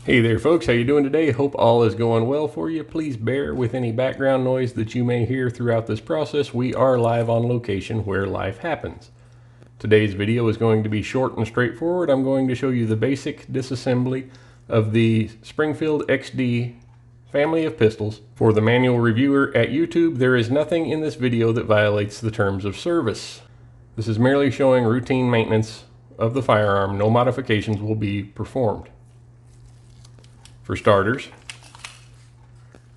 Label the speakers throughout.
Speaker 1: Hey there folks, how you doing today? Hope all is going well for you. Please bear with any background noise that you may hear throughout this process. We are live on location where life happens. Today's video is going to be short and straightforward. I'm going to show you the basic disassembly of the Springfield XD family of pistols. For the manual reviewer at YouTube, there is nothing in this video that violates the terms of service. This is merely showing routine maintenance of the firearm. No modifications will be performed. For starters,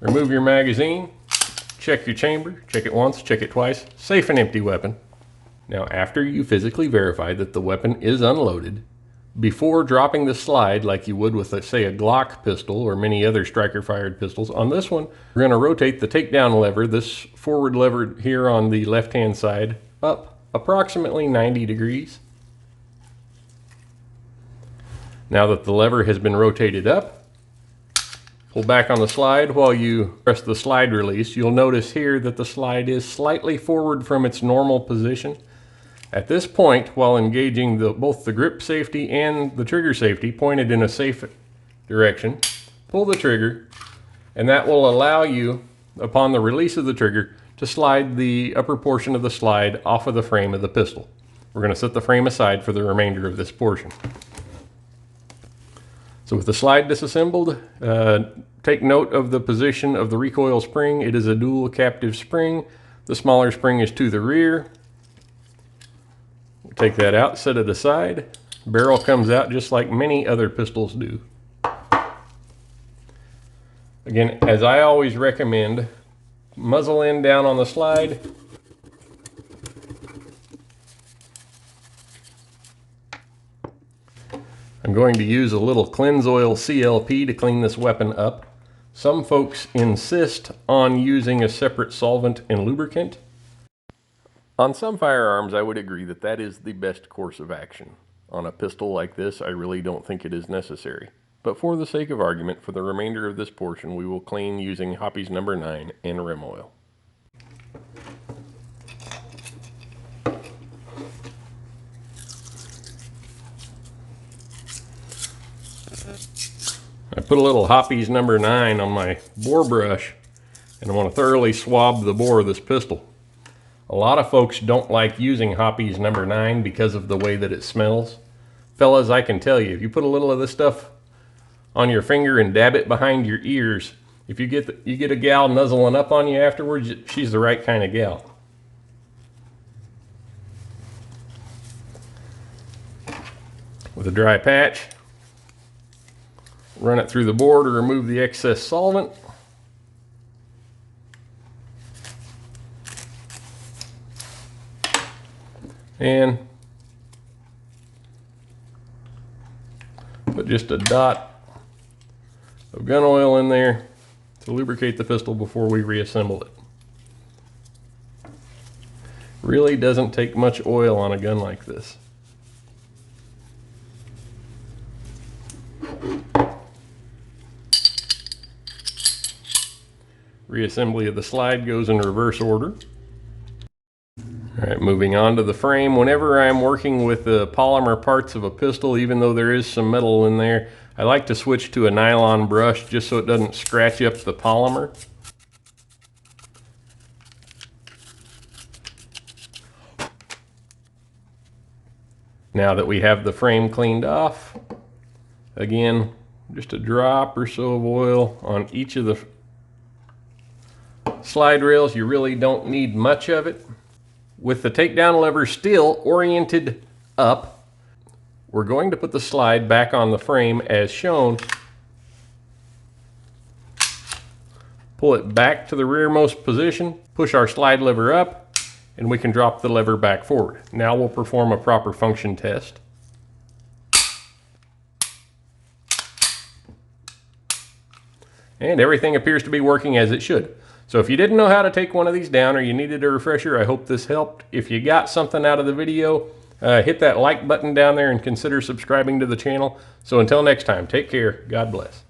Speaker 1: remove your magazine, check your chamber, check it once, check it twice, safe and empty weapon. Now after you physically verify that the weapon is unloaded, before dropping the slide like you would with, say, a Glock pistol or many other striker fired pistols, on this one we're going to rotate the takedown lever, this forward lever here on the left hand side, up approximately 90 degrees. Now that the lever has been rotated up, pull back on the slide. While you press the slide release, you'll notice here that the slide is slightly forward from its normal position. At this point, while engaging both the grip safety and the trigger safety pointed in a safe direction, pull the trigger, and that will allow you, upon the release of the trigger, to slide the upper portion of the slide off of the frame of the pistol. We're going to set the frame aside for the remainder of this portion. So with the slide disassembled, take note of the position of the recoil spring. It is a dual captive spring. The smaller spring is to the rear. Take that out, set it aside. Barrel comes out just like many other pistols do. Again, as I always recommend, muzzle end down on the slide. I'm going to use a little Cleanse Oil CLP to clean this weapon up. Some folks insist on using a separate solvent and lubricant. On some firearms, I would agree that that is the best course of action. On a pistol like this, I really don't think it is necessary. But for the sake of argument, for the remainder of this portion, we will clean using Hoppy's No. 9 and rim oil. I put a little Hoppy's No. 9 on my bore brush, and I want to thoroughly swab the bore of this pistol. A lot of folks don't like using Hoppy's No. 9 because of the way that it smells. Fellas, I can tell you, if you put a little of this stuff on your finger and dab it behind your ears, if you get a gal nuzzling up on you afterwards, she's the right kind of gal. With a dry patch, run it through the bore to remove the excess solvent. And put just a dot of gun oil in there to lubricate the pistol before we reassemble it. Really doesn't take much oil on a gun like this. Reassembly of the slide goes in reverse order. Alright, moving on to the frame. Whenever I'm working with the polymer parts of a pistol, even though there is some metal in there, I like to switch to a nylon brush just so it doesn't scratch up the polymer. Now that we have the frame cleaned off, again, just a drop or so of oil on each of the slide rails. You really don't need much of it. With the takedown lever still oriented up, we're going to put the slide back on the frame as shown. Pull it back to the rearmost position, push our slide lever up, and we can drop the lever back forward. Now we'll perform a proper function test. And everything appears to be working as it should. So if you didn't know how to take one of these down or you needed a refresher, I hope this helped. If you got something out of the video, hit that like button down there and consider subscribing to the channel. So until next time, take care. God bless.